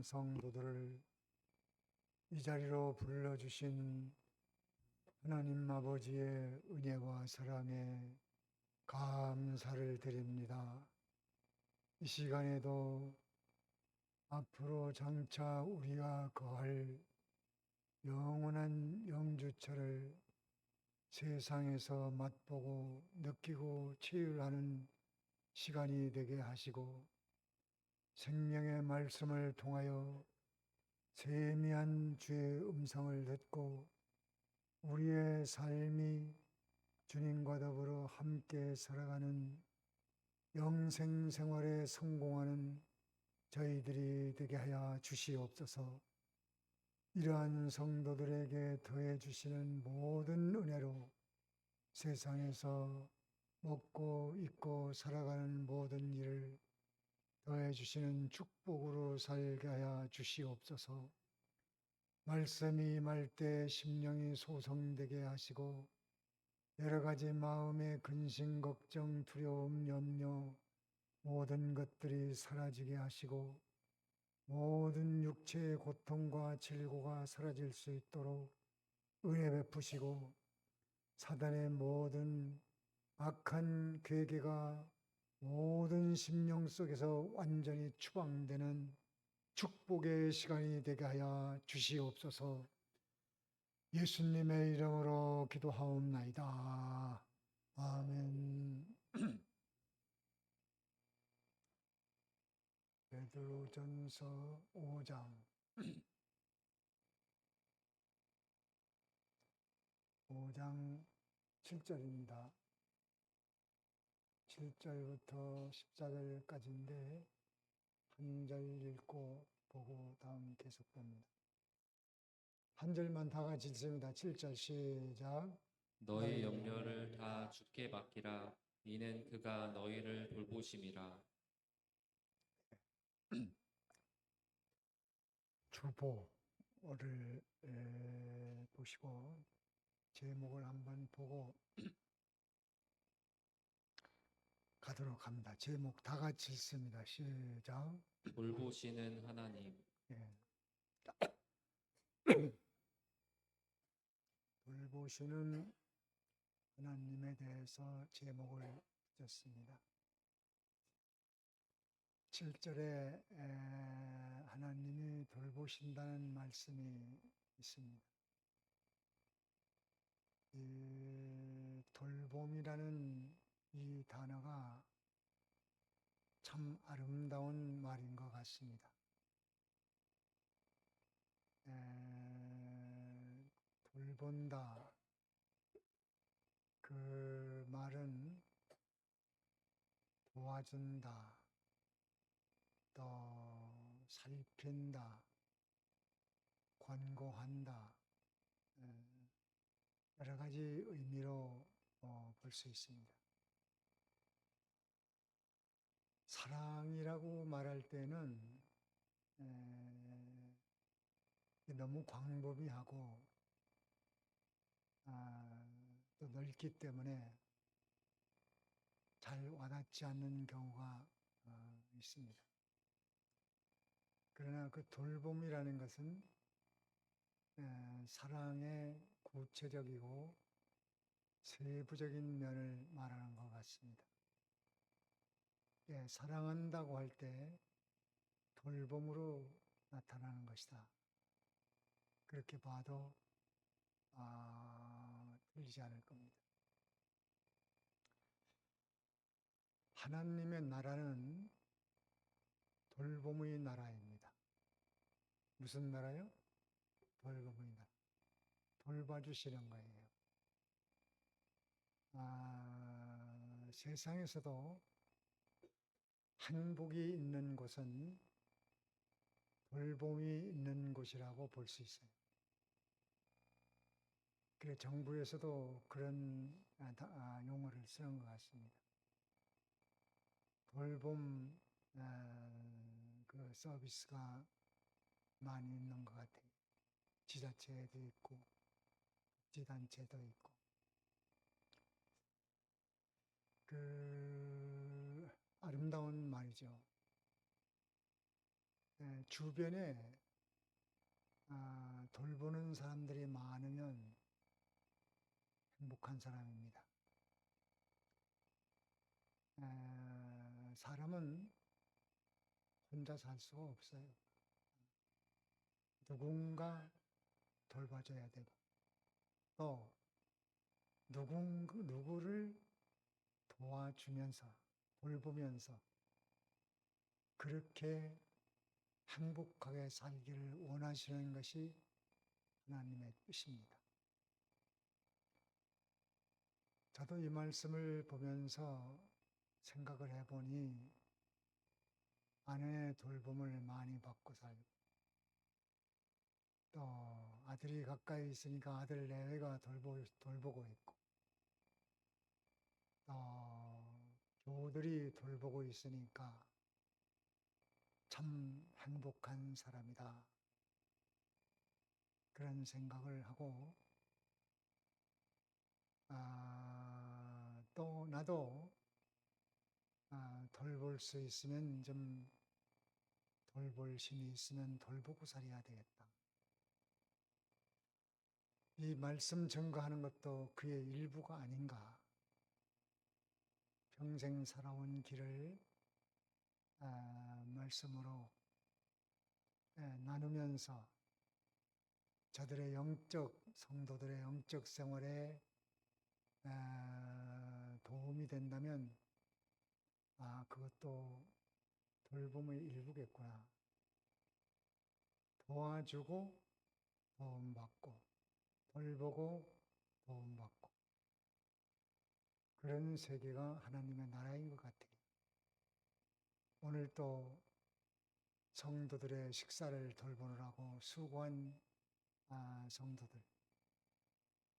성도들을 이 자리로 불러주신 하나님 아버지의 은혜와 사랑에 감사를 드립니다. 이 시간에도 앞으로 장차 우리가 거할 영원한 영주처를 세상에서 맛보고 느끼고 체휼하는 시간이 되게 하시고, 생명의 말씀을 통하여 세미한 주의 음성을 듣고 우리의 삶이 주님과 더불어 함께 살아가는 영생 생활에 성공하는 저희들이 되게 하여 주시옵소서. 이러한 성도들에게 더해 주시는 모든 은혜로 세상에서 먹고 입고 살아가는 모든 일을 더해 주시는 축복으로 살게 하여 주시옵소서. 말씀이 말 때 심령이 소성되게 하시고, 여러 가지 마음의 근심, 걱정, 두려움, 염려 모든 것들이 사라지게 하시고, 모든 육체의 고통과 질고가 사라질 수 있도록 은혜 베푸시고, 사단의 모든 악한 괴계가 모든 심령 속에서 완전히 추방되는 축복의 시간이 되게 하여 주시옵소서. 예수님의 이름으로 기도하옵나이다. 아멘. 베드로전서 5장 7절입니다. 7절부터 14절까지인데 한 절 읽고 보고 다음 계속됩니다. 한 절만 다 같이 읽습니다. 7절 시작. 너희 염려를 다 주께 맡기라. 이는 그가 너희를 돌보심이라. 주보를 보시고 제목을 한번 보고 가도록 합니다. 제목 다 같이 읽습니다. 시작. 돌보시는 하나님. 예. 돌보시는 하나님에 대해서 제목을 붙였습니다. 7절에 하나님이 돌보신다는 말씀이 있습니다. 이 돌봄이라는 이 단어가 참 아름다운 말인 것 같습니다. 돌본다, 그 말은 도와준다, 또 살핀다, 권고한다, 여러 가지 의미로 볼 수 있습니다. 사랑이라고 말할 때는 너무 광범위하고 또 넓기 때문에 잘 와닿지 않는 경우가 있습니다. 그러나 그 돌봄이라는 것은 사랑의 구체적이고 세부적인 면을 말하는 것 같습니다. 사랑한다고 할 때 돌봄으로 나타나는 것이다. 그렇게 봐도 틀리지 않을 겁니다. 하나님의 나라는 돌봄의 나라입니다. 무슨 나라요? 돌봄의 나라. 돌봐주시는 거예요. 세상에서도 행복이 있는 곳은 돌봄이 있는 곳이라고 볼 수 있어요. 그래 정부에서도 그런 용어를 쓰는 것 같습니다. 돌봄 그 서비스가 많이 있는 것 같아요. 지자체도 있고 복지단체도 있고. 그 아름다운 말이죠. 주변에 돌보는 사람들이 많으면 행복한 사람입니다. 사람은 혼자 살 수가 없어요. 누군가 돌봐줘야 되고, 또 누구를 도와주면서, 돌보면서 그렇게 행복하게 살기를 원하시는 것이 하나님의 뜻입니다. 저도 이 말씀을 보면서 생각을 해보니 아내의 돌봄을 많이 받고 살고, 또 아들이 가까이 있으니까 아들 내외가 돌보고 있고, 또 교우들이 돌보고 있으니까 참 행복한 사람이다. 그런 생각을 하고, 또 나도 돌볼 수 있으면 좀 돌볼 힘이 있으면 돌보고 살아야 되겠다. 이 말씀 증거하는 것도 그의 일부가 아닌가. 평생 살아온 길을 말씀으로 나누면서 저들의 성도들의 영적 생활에 도움이 된다면 그것도 돌봄의 일부겠구나. 도와주고 도움받고, 돌보고 도움받고, 그런 세계가 하나님의 나라인 것 같아요. 오늘 또 성도들의 식사를 돌보느라고 수고한 성도들,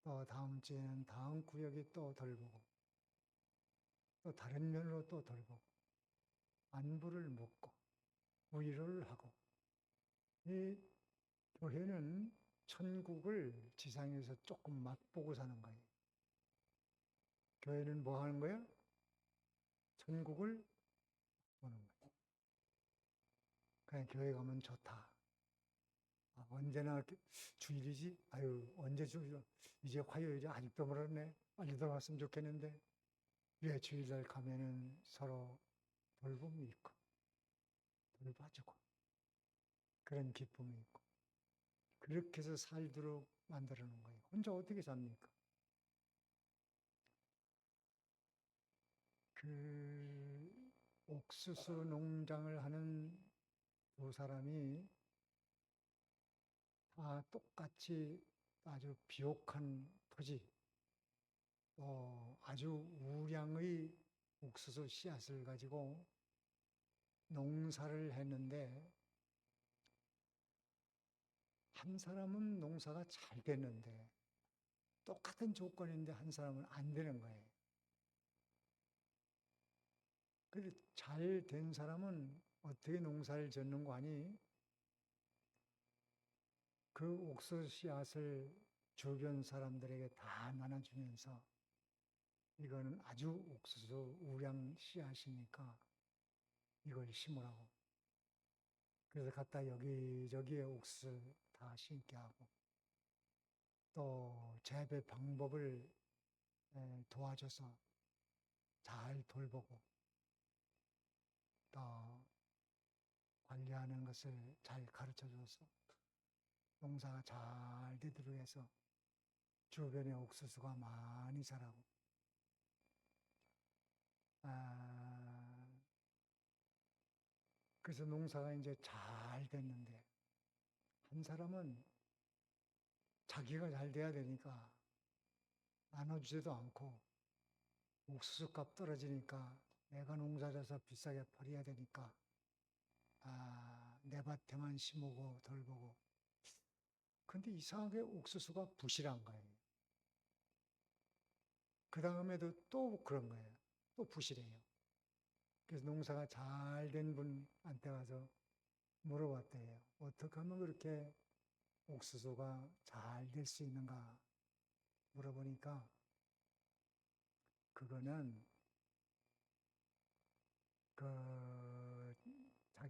또 다음 주에는 다음 구역이 또 돌보고, 또 다른 면으로 또 돌보고, 안부를 묻고, 위로를 하고, 이 교회는 천국을 지상에서 조금 맛보고 사는 거예요. 교회는 뭐 하는 거야? 천국을 보는 거예요. 그냥 교회 가면 좋다. 언제나 주일이지? 언제 주일? 이제 화요일이 아직도 멀었네. 빨리 돌아왔으면 좋겠는데. 왜 주일날 가면은 서로 돌봄이 있고, 돌봐주고, 그런 기쁨이 있고, 그렇게 해서 살도록 만들어 놓은 거예요. 혼자 어떻게 삽니까? 그 옥수수 농장을 하는 두 사람이 다 똑같이 아주 비옥한 토지, 또 아주 우량의 옥수수 씨앗을 가지고 농사를 했는데, 한 사람은 농사가 잘 됐는데, 똑같은 조건인데 한 사람은 안 되는 거예요. 그런데 잘 된 사람은 어떻게 농사를 짓는 거 아니? 그 옥수수 씨앗을 주변 사람들에게 다 나눠주면서, 이거는 아주 옥수수 우량 씨앗이니까 이걸 심으라고. 그래서 갖다 여기저기에 옥수수 다 심게 하고, 또 재배 방법을 도와줘서 잘 돌보고, 또 관리하는 것을 잘 가르쳐줘서 농사가 잘 되도록 해서 주변에 옥수수가 많이 자라고, 그래서 농사가 이제 잘 됐는데, 한 사람은 자기가 잘 돼야 되니까 나눠주지도 않고, 옥수수 값 떨어지니까 내가 농사져서 비싸게 팔아야 되니까 내 밭에만 심고 돌보고. 근데 이상하게 옥수수가 부실한 거예요. 그 다음에도 또 그런 거예요. 또 부실해요. 그래서 농사가 잘 된 분한테 가서 물어봤대요. 어떻게 하면 그렇게 옥수수가 잘 될 수 있는가 물어보니까, 그거는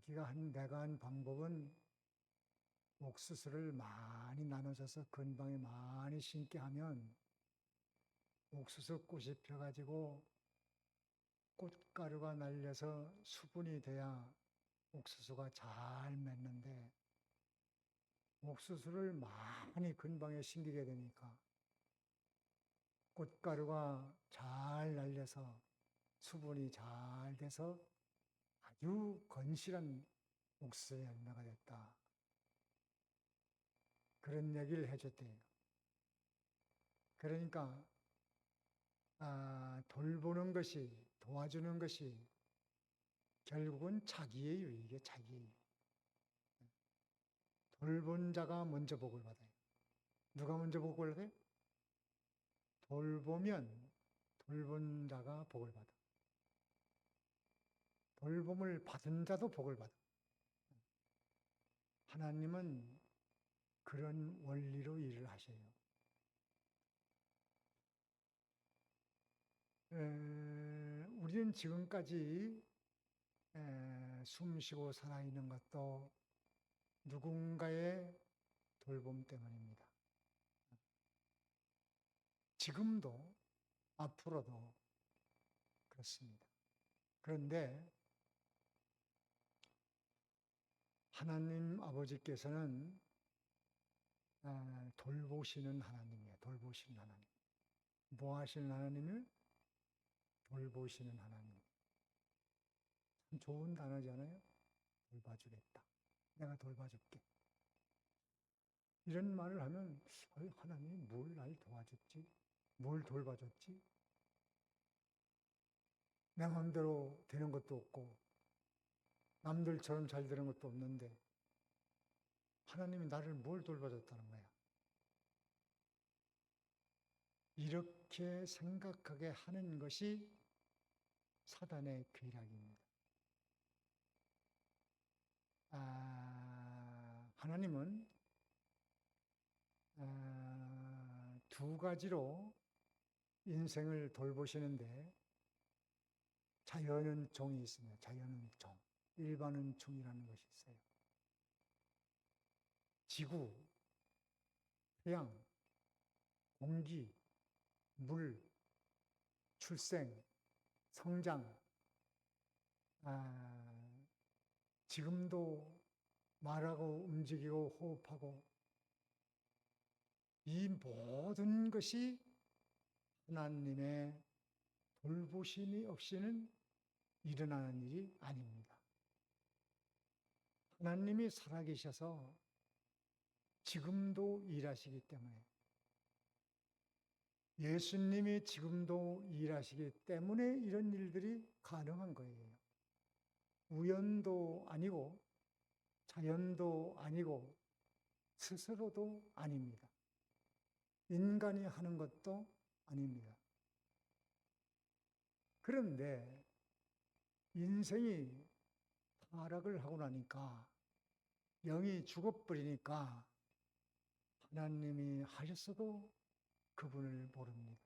내가 한 방법은 옥수수를 많이 나눠줘서 근방에 많이 심게 하면 옥수수 꽃이 펴가지고 꽃가루가 날려서 수분이 돼야 옥수수가 잘 맺는데 옥수수를 많이 근방에 심기게 되니까 꽃가루가 잘 날려서 수분이 잘 돼서 아주 건실한 옥수수 열매가 됐다. 그런 얘기를 해줬대요. 그러니까 돌보는 것이, 도와주는 것이 결국은 자기의 유익이에요. 자기의 유익. 돌본 자가 먼저 복을 받아요. 누가 먼저 복을 받아요? 돌보면 돌본 자가 복을 받아. 돌봄을 받은 자도 복을 받아. 하나님은 그런 원리로 일을 하셔요. 우리는 지금까지 숨쉬고 살아있는 것도 누군가의 돌봄 때문입니다. 지금도 앞으로도 그렇습니다. 그런데 하나님 아버지께서는 돌보시는 하나님이에요. 돌보시는 하나님. 뭐 하시는 하나님을? 돌보시는 하나님. 참 좋은 단어잖아요. 돌봐주겠다. 내가 돌봐줄게. 이런 말을 하면 하나님이 뭘 날 도와줬지? 뭘 돌봐줬지? 내 마음대로 되는 것도 없고 남들처럼 잘 되는 것도 없는데 하나님이 나를 뭘 돌봐줬다는 거야. 이렇게 생각하게 하는 것이 사단의 괴락입니다. 하나님은 두 가지로 인생을 돌보시는데 자연은 종이 있습니다. 자연은 종. 일반은 종이라는 것이 있어요. 지구, 태양, 공기, 물, 출생, 성장, 지금도 말하고 움직이고 호흡하고 이 모든 것이 하나님의 돌보심이 없이는 일어나는 일이 아닙니다. 하나님이 살아계셔서 지금도 일하시기 때문에 예수님이 지금도 일하시기 때문에 이런 일들이 가능한 거예요. 우연도 아니고 자연도 아니고 스스로도 아닙니다. 인간이 하는 것도 아닙니다. 그런데 인생이 타락을 하고 나니까 영이 죽어버리니까 하나님이 하셨어도 그분을 모릅니다.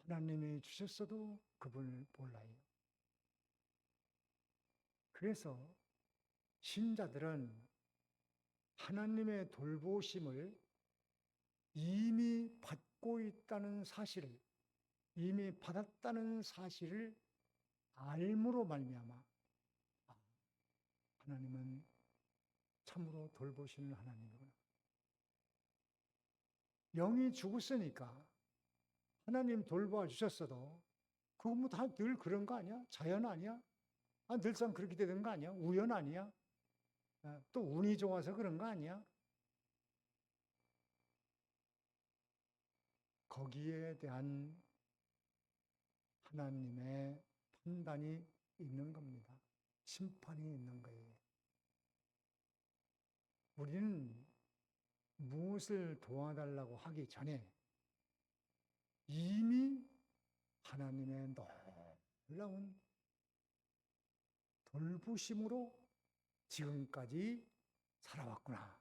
하나님이 주셨어도 그분을 몰라요. 그래서 신자들은 하나님의 돌보심을 이미 받고 있다는 사실을, 이미 받았다는 사실을 알므로 말미암아 하나님은 참으로 돌보시는 하나님이구나. 영이 죽었으니까 하나님 돌봐 주셨어도 그거 뭐 다 늘 그런 거 아니야? 자연 아니야? 늘상 그렇게 되는 거 아니야? 우연 아니야? 또 운이 좋아서 그런 거 아니야? 거기에 대한 하나님의 판단이 있는 겁니다. 심판이 있는 거예요. 우리는 무엇을 도와달라고 하기 전에 이미 하나님의 놀라운 돌보심으로 지금까지 살아왔구나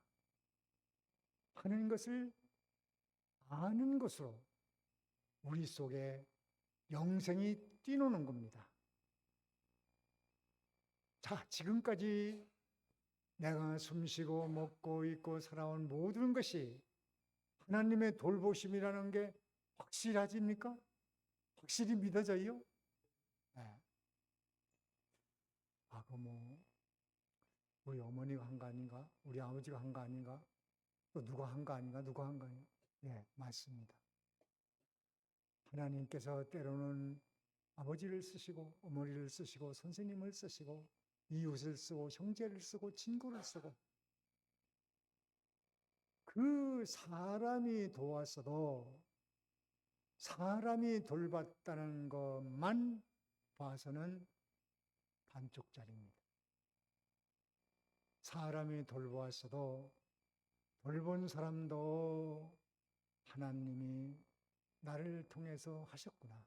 하는 것을 아는 것으로 우리 속에 영생이 뛰노는 겁니다. 자, 지금까지 내가 숨쉬고 먹고 있고 살아온 모든 것이 하나님의 돌보심이라는 게 확실하십니까? 확실히 믿어져요? 네. 아, 우리 어머니가 한 거 아닌가? 우리 아버지가 한 거 아닌가? 또 누가 한 거 아닌가? 누가 한 거 아닌가? 예, 맞습니다. 하나님께서 때로는 아버지를 쓰시고 어머니를 쓰시고 선생님을 쓰시고 이웃을 쓰고 형제를 쓰고 친구를 쓰고 그 사람이 도왔어도 사람이 돌봤다는 것만 봐서는 반쪽짜리입니다. 사람이 돌보았어도 돌본 사람도 하나님이 나를 통해서 하셨구나.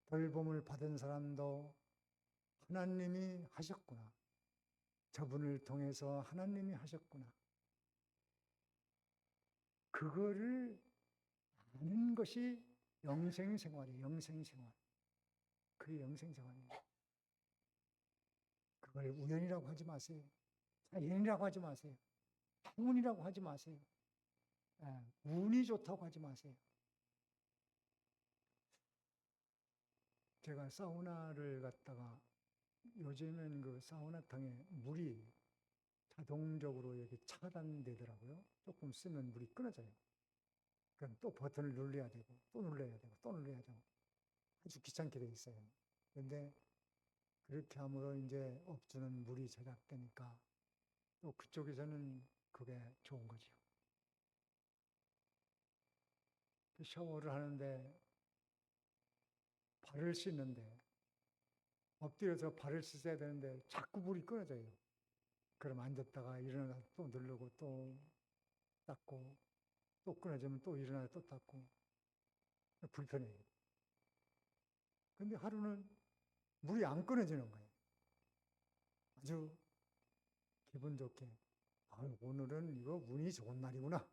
돌봄을 받은 사람도 하나님이 하셨구나. 저분을 통해서 하나님이 하셨구나. 그거를 아는 것이 영생생활이에요. 영생생활. 그게 영생생활입니다. 그걸 우연이라고 하지 마세요. 자연이라고 하지 마세요. 행운이라고 하지 마세요. 운이 좋다고 하지 마세요. 제가 사우나를 갔다가 요즘엔 그 사우나탕에 물이 자동적으로 이렇게 차단되더라고요. 조금 쓰면 물이 끊어져요. 그럼 또 버튼을 눌러야 되고, 또 눌러야 되고, 또 눌러야 되고. 아주 귀찮게 돼 있어요. 그런데 그렇게 함으로 이제 업주는 물이 제작되니까 또 그쪽에서는 그게 좋은 거죠. 샤워를 하는데 발을 씻는데 엎드려서 발을 씻어야 되는데 자꾸 물이 끊어져요. 그럼 앉았다가 일어나서 또 누르고 또 닦고 또 끊어지면 또 일어나서 또 닦고 불편해요. 근데 하루는 물이 안 끊어지는 거예요. 아주 기분 좋게 오늘은 이거 운이 좋은 날이구나.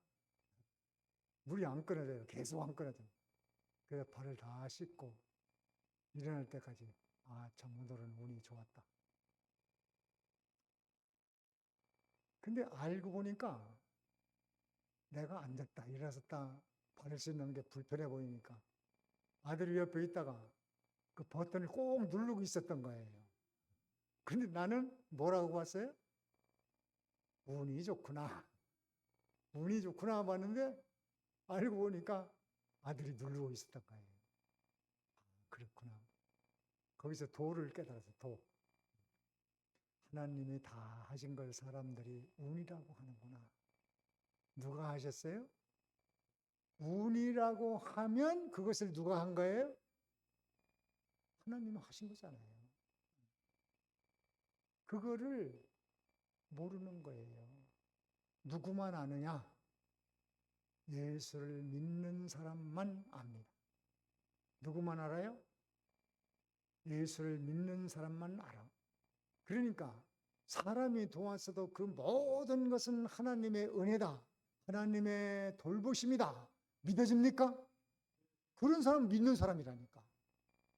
물이 안 끊어져요. 계속 안 끊어져요. 그래서 발을 다 씻고 일어날 때까지 참 오늘은 운이 좋았다. 근데 알고 보니까 내가 앉았다 일어섰다 발을 씻는 게 불편해 보이니까 아들이 옆에 있다가 그 버튼을 꼭 누르고 있었던 거예요. 근데 나는 뭐라고 봤어요? 운이 좋구나. 운이 좋구나 봤는데 알고 보니까 아들이 누르고 있었던 거예요. 그렇구나. 거기서 도를 깨달아서 도. 하나님이 다 하신 걸 사람들이 운이라고 하는구나. 누가 하셨어요? 운이라고 하면 그것을 누가 한 거예요? 하나님이 하신 거잖아요. 그거를 모르는 거예요. 누구만 아느냐? 예수를 믿는 사람만 압니다. 누구만 알아요? 예수를 믿는 사람만 알아. 그러니까 사람이 도왔어도 그 모든 것은 하나님의 은혜다. 하나님의 돌보심이다. 믿어집니까? 그런 사람 믿는 사람이라니까.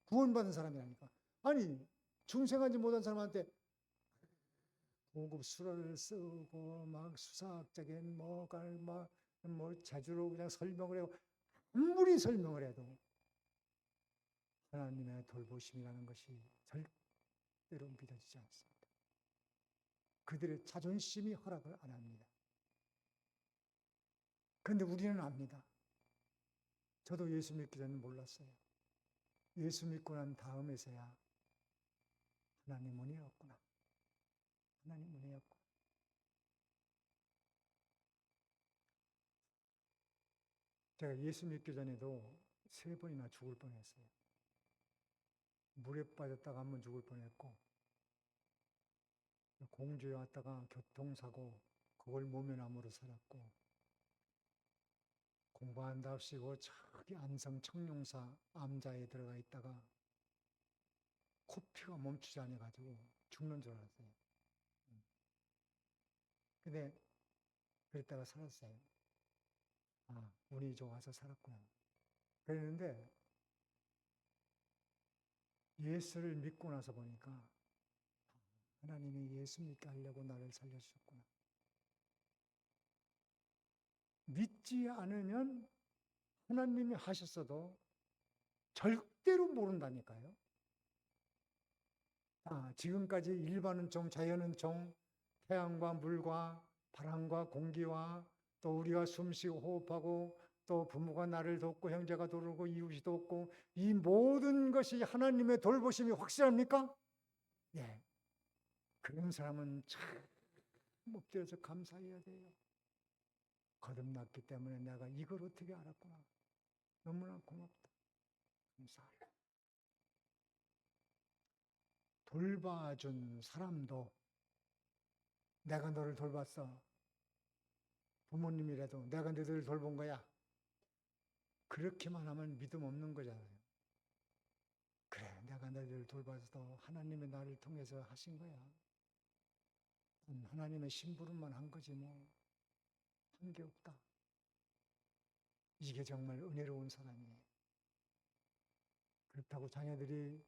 구원받은 사람이라니까. 아니, 중생하지 못한 사람한테 고급 수를 쓰고 막 수사학적인 제주로 그냥 설명을 해요. 아무리 설명을 해도 하나님의 돌보심이라는 것이 절대로 믿어지지 않습니다. 그들의 자존심이 허락을 안 합니다. 그런데 우리는 압니다. 저도 예수 믿기 전에 몰랐어요. 예수 믿고 난 다음에서야 하나님 은혜였구나. 하나님 은혜였구나. 제가 예수 믿기 전에도 3번이나 죽을 뻔했어요. 물에 빠졌다가 한 번 죽을 뻔했고 공주에 왔다가 교통사고 그걸 모면암으로 살았고 공부한답시고 저기 안성 청룡사 암자에 들어가 있다가 코피가 멈추지 않아가지고 죽는 줄 알았어요. 근데 그랬다가 살았어요. 운이 좋아서 살았구나. 그랬는데 예수를 믿고 나서 보니까 하나님이 예수 믿게 하려고 나를 살려주셨구나. 믿지 않으면 하나님이 하셨어도 절대로 모른다니까요. 지금까지 일반은총, 자연은총, 태양과 물과 바람과 공기와 또 우리가 숨쉬고 호흡하고 또 부모가 나를 돕고 형제가 돌보고 이웃이 돕고 이 모든 것이 하나님의 돌보심이 확실합니까? 예. 그런 사람은 참 엎드려서 감사해야 돼요. 거듭났기 때문에 내가 이걸 어떻게 알았구나. 너무나 고맙다. 감사합니다. 돌봐준 사람도 내가 너를 돌봤어. 부모님이라도 내가 너희들 돌본 거야. 그렇게만 하면 믿음 없는 거잖아요. 그래, 내가 너희들 돌봐서 하나님의 나를 통해서 하신 거야. 하나님의 심부름만 한 거지 뭐. 한 게 없다. 이게 정말 은혜로운 사람이에요. 그렇다고 자녀들이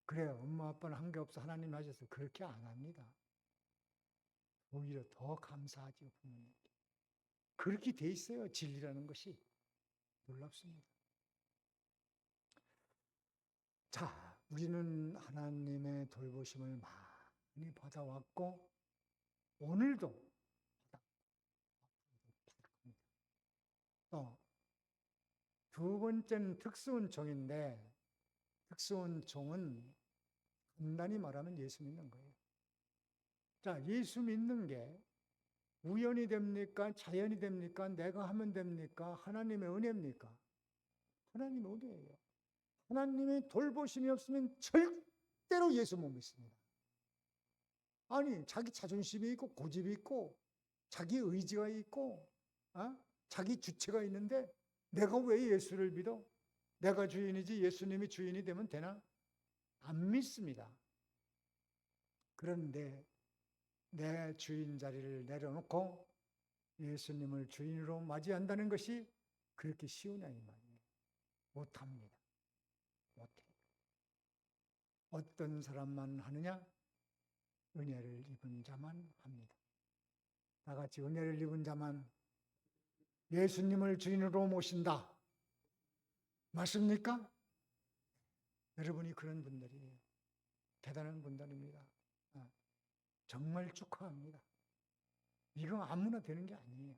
그래, 엄마 아빠는 한 게 없어. 하나님이 하셨어. 그렇게 안 합니다. 오히려 더 감사하죠, 부모님께. 그렇게 돼 있어요, 진리라는 것이. 놀랍습니다. 자, 우리는 하나님의 돌보심을 많이 받아왔고 오늘도 또 두 번째는 특수은총인데 특수은총은 간단히 말하면 예수 믿는 거예요. 자, 예수 믿는 게 우연이 됩니까? 자연이 됩니까? 내가 하면 됩니까? 하나님의 은혜입니까? 하나님의 은혜예요. 하나님의 돌보심이 없으면 절대로 예수 못 믿습니다. 아니, 자기 자존심이 있고 고집이 있고 자기 의지가 있고 자기 주체가 있는데 내가 왜 예수를 믿어? 내가 주인이지 예수님이 주인이 되면 되나? 안 믿습니다. 그런데 내 주인 자리를 내려놓고 예수님을 주인으로 맞이한다는 것이 그렇게 쉬우냐 이 말이에요. 못합니다. 못해요. 어떤 사람만 하느냐? 은혜를 입은 자만 합니다. 다 같이 은혜를 입은 자만 예수님을 주인으로 모신다. 맞습니까? 여러분이 그런 분들이에요. 대단한 분들입니다. 정말 축하합니다. 이거 아무나 되는 게 아니에요.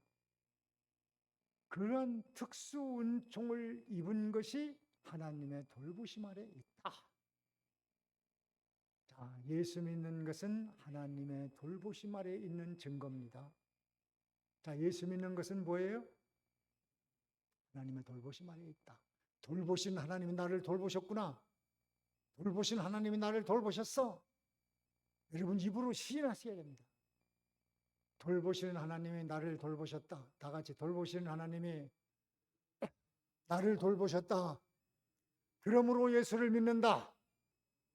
그런 특수 은총을 입은 것이 하나님의 돌보심 아래 있다. 자, 예수 믿는 것은 하나님의 돌보심 아래 있는 증거입니다. 자, 예수 믿는 것은 뭐예요? 하나님의 돌보심 아래 있다. 돌보신 하나님이 나를 돌보셨구나. 돌보신 하나님이 나를 돌보셨어. 여러분 입으로 시인하셔야 됩니다. 돌보시는 하나님이 나를 돌보셨다. 다 같이 돌보시는 하나님이 나를 돌보셨다. 그러므로 예수를 믿는다.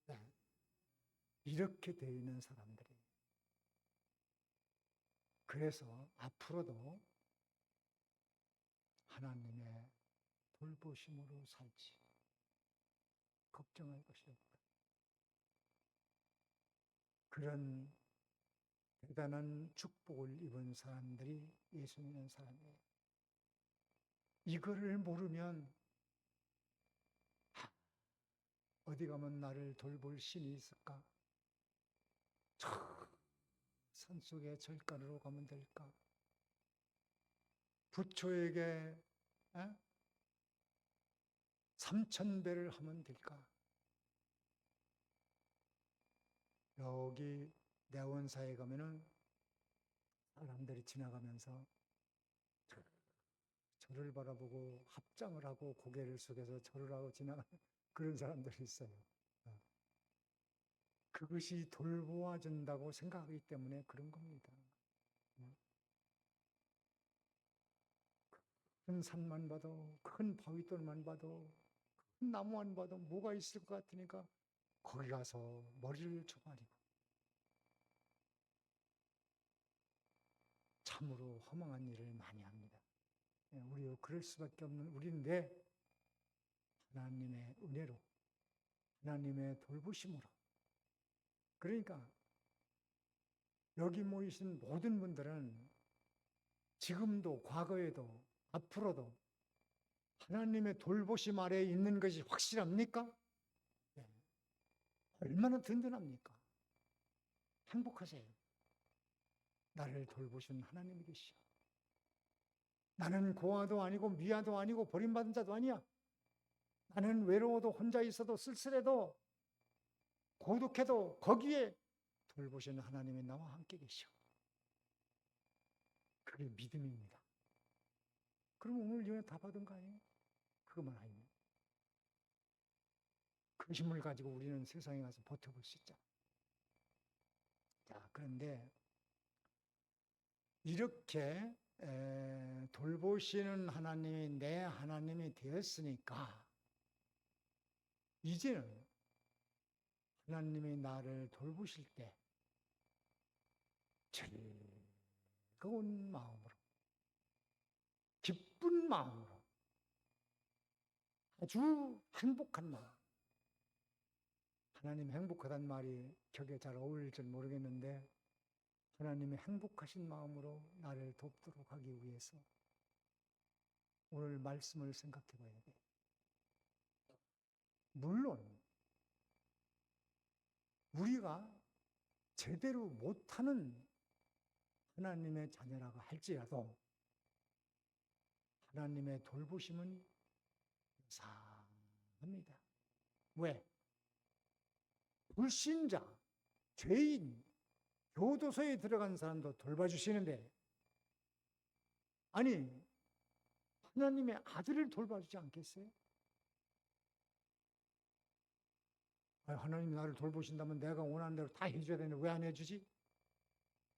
네. 이렇게 되어 있는 사람들이. 그래서 앞으로도 하나님의 돌보심으로 살지 걱정할 것이 없다. 그런 대단한 축복을 입은 사람들이 예수 믿는 사람이에요. 이거를 모르면 어디 가면 나를 돌볼 신이 있을까? 저 산속의 절간으로 가면 될까? 부처에게 3,000배를 하면 될까? 여기 내원사에 가면은 사람들이 지나가면서 저를 바라보고 합장을 하고 고개를 숙여서 절을 하고 지나가는 그런 사람들이 있어요. 그것이 돌보아준다고 생각하기 때문에 그런 겁니다. 큰 산만 봐도, 큰 바위돌만 봐도, 큰 나무만 봐도 뭐가 있을 것 같으니까 거기 가서 머리를 조아리고 참으로 허망한 일을 많이 합니다. 우리 그럴 수밖에 없는 우리인데 하나님의 은혜로, 하나님의 돌보심으로. 그러니까 여기 모이신 모든 분들은 지금도 과거에도 앞으로도 하나님의 돌보심 아래에 있는 것이 확실합니까? 네. 얼마나 든든합니까? 행복하세요. 나를 돌보신 하나님이 계시오. 나는 고아도 아니고 미아도 아니고 버림받은 자도 아니야. 나는 외로워도 혼자 있어도 쓸쓸해도 고독해도 거기에 돌보시는 하나님이 나와 함께 계시오. 그게 믿음입니다. 그럼 오늘 은혜 다 받은 거 아니에요? 그것만 아니면. 그 힘을 가지고 우리는 세상에 가서 버텨볼 수 있잖아. 자, 그런데 이렇게 돌보시는 하나님이 내 하나님이 되었으니까 이제는 하나님이 나를 돌보실 때 즐거운 마음으로, 기쁜 마음으로, 아주 행복한 마음. 하나님 행복하다는 말이 격에 잘 어울릴지 모르겠는데 하나님이 행복하신 마음으로 나를 돕도록 하기 위해서 오늘 말씀을 생각해 봐야 돼요. 물론 우리가 제대로 못하는 하나님의 자녀라고 할지라도 하나님의 돌보심은 유사합니다. 왜? 불신자, 죄인, 교도소에 들어간 사람도 돌봐주시는데 아니 하나님의 아들을 돌봐주지 않겠어요? 하나님이 나를 돌보신다면 내가 원하는 대로 다 해줘야 되는데 왜 안 해주지?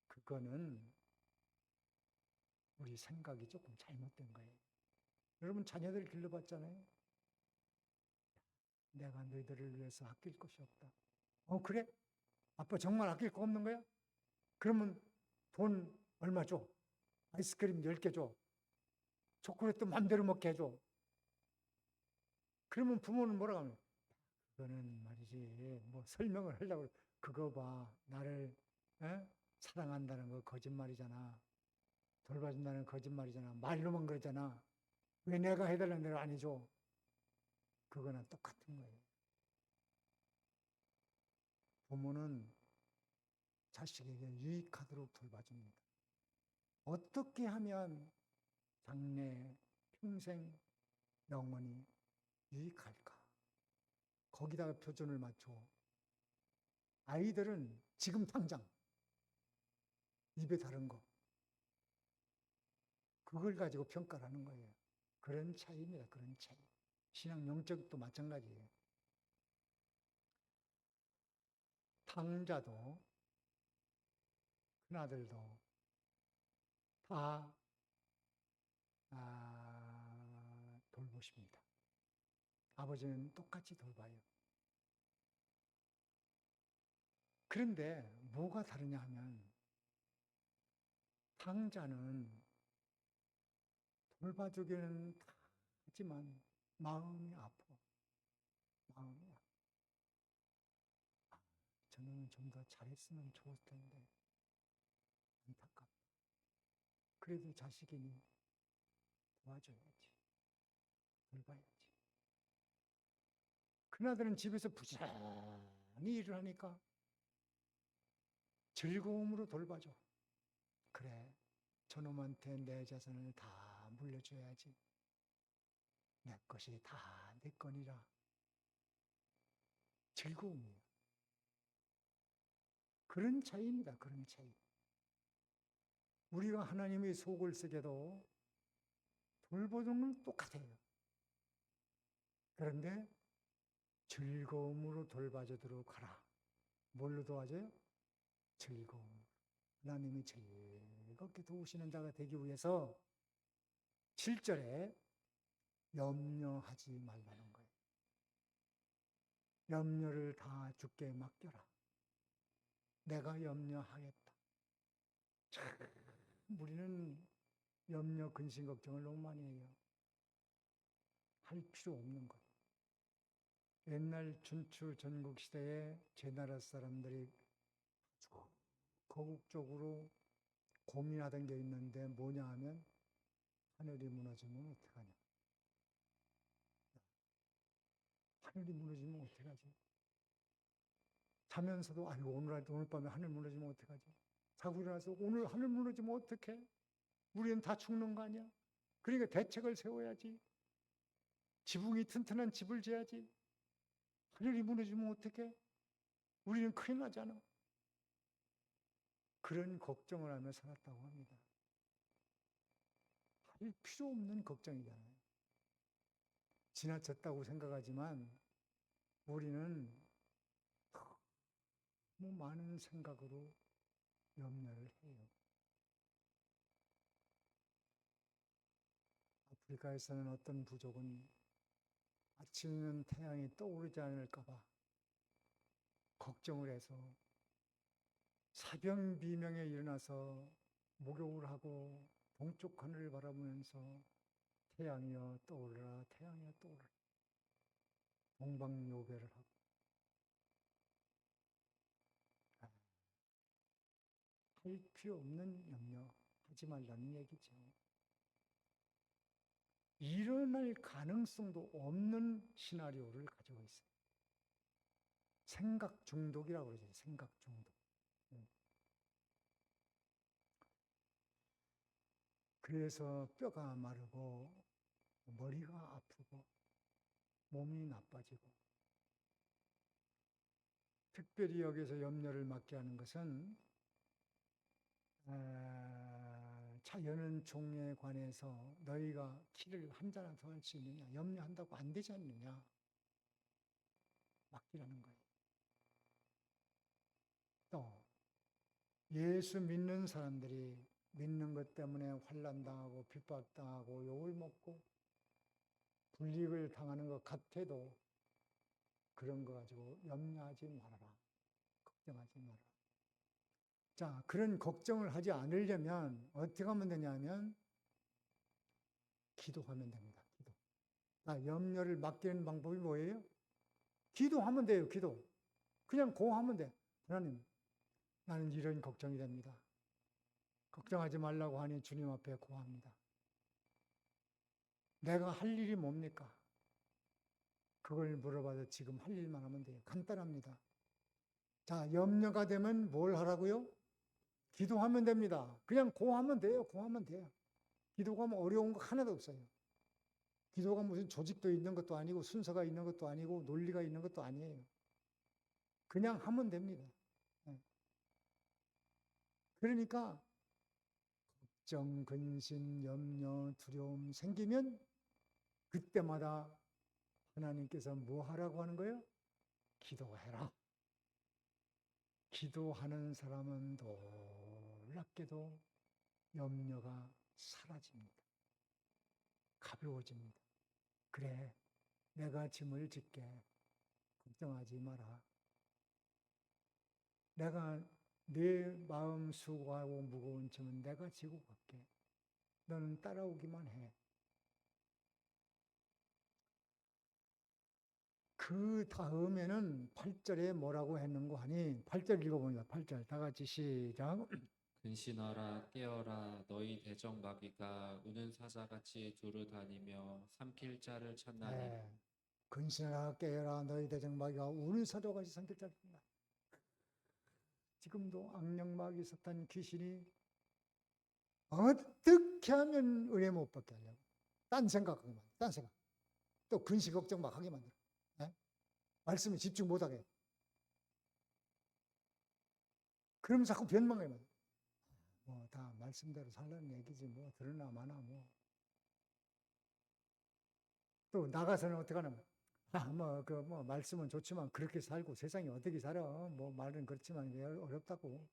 그거는 우리 생각이 조금 잘못된 거예요. 여러분 자녀들 길러봤잖아요. 내가 너희들을 위해서 아낄 것이 없다. 그래? 아빠 정말 아낄 거 없는 거야? 그러면 돈 얼마 줘? 아이스크림 10개 줘. 초콜릿도 맘대로 먹게 해줘. 그러면 부모는 뭐라고 하면 그거는 말이지 뭐 설명을 하려고 그거 봐 나를 사랑한다는 거 거짓말이잖아. 돌봐준다는 거짓말이잖아. 말로만 그러잖아. 왜 내가 해달라는 대로 안 해줘? 그거는 똑같은 거예요. 부모는 자식에게 유익하도록 돌봐줍니다. 어떻게 하면 장래, 평생, 영원히 유익할까? 거기다가 표준을 맞춰. 아이들은 지금 당장 입에 다른 거 그걸 가지고 평가를 하는 거예요. 그런 차이입니다. 그런 차이. 신앙 영적도 마찬가지예요. 탕자도 큰아들도 다 돌보십니다. 아버지는 똑같이 돌봐요. 그런데 뭐가 다르냐 하면 탕자는 돌봐주기는 다 하지만 마음이 아파. 마음이 아파. 저는 좀 더 잘했으면 좋을 텐데 안타깝다. 그래도 자식이니 도와줘야지. 돌봐야지. 큰아들은 집에서 부지런히 일을 하니까 즐거움으로 돌봐줘. 그래, 저놈한테 내 재산을 다 물려줘야지. 내 것이 다 내 거니라. 즐거움이에요. 그런 차이입니다. 그런 차이. 우리가 하나님의 속을 쓰게도 돌보는 건 똑같아요. 그런데 즐거움으로 돌봐주도록 하라. 뭘로 도와줘요? 즐거움. 하나님이 즐겁게 도우시는 자가 되기 위해서 7절에 염려하지 말라는 거예요. 염려를 다 주께 맡겨라. 내가 염려하겠다. 참, 우리는 염려, 근심, 걱정을 너무 많이 해요. 할 필요 없는 것. 옛날 춘추 전국 시대에 제 나라 사람들이 거국적으로 고민하던 게 있는데 뭐냐 하면 하늘이 무너지면 어떡하냐. 하늘이 무너지면 어떡하지? 자면서도 아이고 오늘 밤에 하늘 무너지면 어떡하지? 자고 일어나서 오늘 하늘 무너지면 어떡해? 우리는 다 죽는 거 아니야? 그러니까 대책을 세워야지. 지붕이 튼튼한 집을 지어야지. 하늘이 무너지면 어떡해? 우리는 큰일 나잖아. 그런 걱정을 하며 살았다고 합니다. 할 필요 없는 걱정이잖아요. 지나쳤다고 생각하지만 우리는 너무 많은 생각으로 염려를 해요. 아프리카에서는 어떤 부족은 아침에는 태양이 떠오르지 않을까 봐 걱정을 해서 사병비명에 일어나서 목욕을 하고 동쪽 하늘을 바라보면서 태양이여 떠올라 태양이여 떠올라 동방요배를 하고 할 필요 없는 염려 하지 말라는 얘기죠. 일어날 가능성도 없는 시나리오를 가지고 있어요. 생각 중독이라고 그러죠. 생각 중독. 그래서 뼈가 마르고 머리가 아프고 몸이 나빠지고 특별히 여기서 염려를 맡게 하는 것은 자연은 종에 관해서 너희가 키를 한 자나 더 할 수 있느냐 염려한다고 안 되지 않느냐 맡기라는 거예요. 또 예수 믿는 사람들이 믿는 것 때문에 환난당하고 핍박당하고 욕을 먹고 불이익을 당하는 것 같아도 그런 거 가지고 염려하지 말아라. 걱정하지 말아라. 자, 그런 걱정을 하지 않으려면 어떻게 하면 되냐면 기도하면 됩니다. 기도. 염려를 맡기는 방법이 뭐예요? 기도하면 돼요. 기도. 그냥 고하면 돼. 하나님, 나는 이런 걱정이 됩니다. 걱정하지 말라고 하니 주님 앞에 고합니다. 내가 할 일이 뭡니까? 그걸 물어봐도 지금 할 일만 하면 돼요. 간단합니다. 자, 염려가 되면 뭘 하라고요? 기도하면 됩니다. 그냥 고하면 돼요. 고하면 돼요. 기도가 뭐 어려운 거 하나도 없어요. 기도가 무슨 조직도 있는 것도 아니고 순서가 있는 것도 아니고 논리가 있는 것도 아니에요. 그냥 하면 됩니다. 그러니까 걱정, 근심, 염려, 두려움 생기면 그때마다 하나님께서 뭐 하라고 하는 거예요? 기도해라. 기도하는 사람은 놀랍게도 염려가 사라집니다. 가벼워집니다. 그래, 내가 짐을 짓게. 걱정하지 마라. 내가 내 마음 수고하고 무거운 짐은 내가 지고 갈게. 너는 따라오기만 해. 그 다음에는 8절에 뭐라고 했는고 하니 8절 읽어봅니다. 8절 다 같이 시작. 근신하라 깨어라 너희 대적 마귀가 우는 사자같이 두루 다니며 삼킬 자를 찾나니 네. 근신하라 깨어라 너희 대적 마귀가 우는 사자같이 삼킬 자를 찾나니. 지금도 악령마귀 사탄 귀신이 어떻게 하면 은혜 못 받게 하려고 딴 생각하게 만들어. 딴 생각. 또 근심 걱정 막 하게 만들어. 네? 말씀에 집중 못하게. 그러면 자꾸 변망하게 만들어. 뭐 다 말씀대로 살라는 얘기지 뭐 들으나 마나 뭐. 또 나가서는 어떻게 하냐면 뭐 말씀은 좋지만 그렇게 살고 세상이 어떻게 살아. 뭐 말은 그렇지만 왜 어렵다고.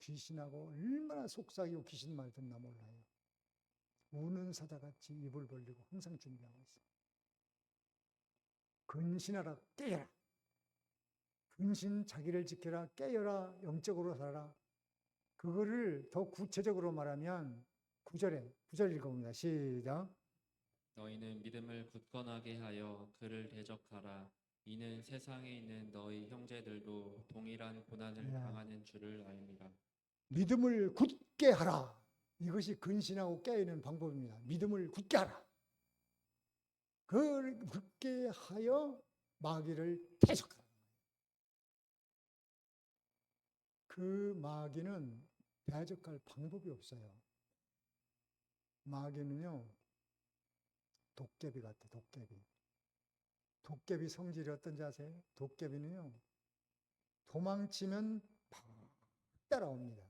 귀신하고 얼마나 속삭이고 귀신 말 듣나 몰라요. 우는 사자같이 입을 벌리고 항상 준비하고 있어요. 근신하라 깨어라. 근신 자기를 지켜라 깨어라 영적으로 살아라. 그거를 더 구체적으로 말하면 9절 읽어봅니다. 시작. 너희는 믿음을 굳건하게 하여 그를 대적하라 이는 세상에 있는 너희 형제들도 동일한 고난을 예. 당하는 줄을 알미라. 믿음을 굳게 하라. 이것이 근신하고 깨어있는 방법입니다. 믿음을 굳게 하라. 그 굳게 하여 마귀를 대적하라. 그 마귀는 대적할 방법이 없어요. 마귀는요, 도깨비 같아, 도깨비. 도깨비 성질이 어떤지 아세요? 도깨비는요, 도망치면 팍 따라옵니다.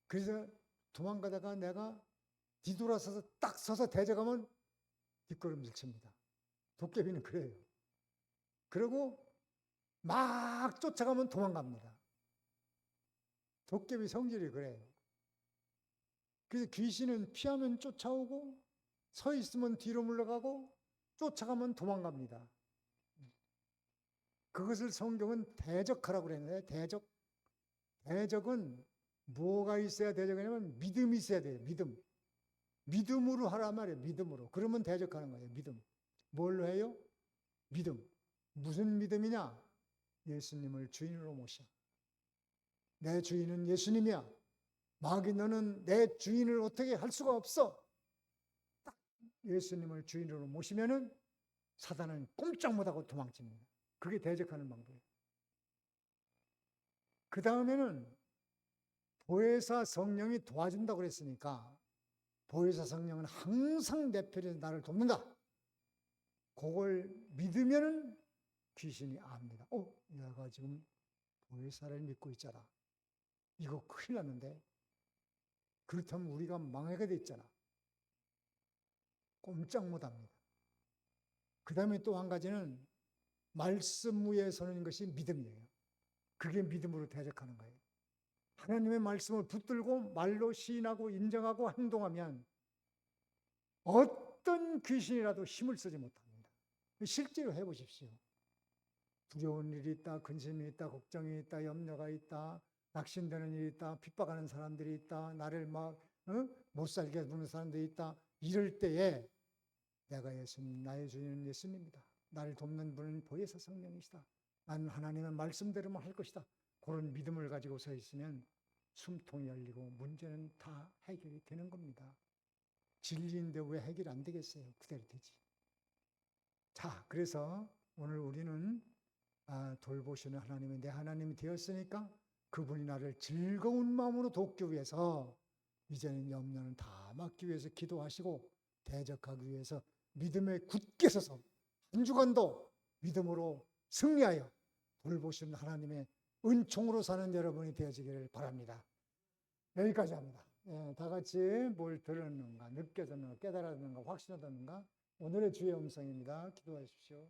그래서 도망가다가 내가 뒤돌아서서 딱 서서 대적하면 뒷걸음질 칩니다. 도깨비는 그래요. 그리고 막 쫓아가면 도망갑니다. 도깨비 성질이 그래요. 그래서 귀신은 피하면 쫓아오고 서 있으면 뒤로 물러가고 쫓아가면 도망갑니다. 그것을 성경은 대적하라고 그랬는데 대적. 대적은 뭐가 있어야 대적하냐면 믿음이 있어야 돼요. 믿음. 믿음으로 하란 말이에요. 믿음으로. 그러면 대적하는 거예요. 믿음. 뭘로 해요? 믿음. 무슨 믿음이냐? 예수님을 주인으로 모셔. 내 주인은 예수님이야. 마귀 너는 내 주인을 어떻게 할 수가 없어. 딱 예수님을 주인으로 모시면은 사단은 꼼짝 못하고 도망칩니다. 그게 대적하는 방법이에요. 그 다음에는 보혜사 성령이 도와준다고 그랬으니까 보혜사 성령은 항상 내 편에서 나를 돕는다. 그걸 믿으면은 귀신이 압니다. 내가 지금 보혜사를 믿고 있잖아. 이거 큰일 났는데. 그렇다면 우리가 망하게 돼 있잖아. 꼼짝 못합니다. 그 다음에 또 한 가지는 말씀 위에 서는 것이 믿음이에요. 그게 믿음으로 대적하는 거예요. 하나님의 말씀을 붙들고 말로 시인하고 인정하고 행동하면 어떤 귀신이라도 힘을 쓰지 못합니다. 실제로 해보십시오. 두려운 일이 있다, 근심이 있다, 걱정이 있다, 염려가 있다, 낙심되는 일이 있다, 핍박하는 사람들이 있다, 나를 못 살게 구는 사람들이 있다. 이럴 때에 내가 예수님, 나의 주인은 예수님이다. 나를 돕는 분은 보혜사 성령이시다. 나는 하나님의 말씀대로만 할 것이다. 그런 믿음을 가지고 서 있으면 숨통이 열리고 문제는 다 해결이 되는 겁니다. 진리인데 왜 해결 안 되겠어요? 그대로 되지. 자, 그래서 오늘 우리는 돌보시는 하나님이 내 하나님이 되었으니까 그분이 나를 즐거운 마음으로 돕기 위해서 이제는 염려는 다 막기 위해서 기도하시고 대적하기 위해서 믿음에 굳게 서서 한 주간도 믿음으로 승리하여 돌보시는 하나님의 은총으로 사는 여러분이 되어지기를 바랍니다. 여기까지 합니다. 다 같이 뭘 들었는가, 느껴졌는가, 깨달았는가, 확신하였는가 오늘의 주의 음성입니다. 기도하십시오.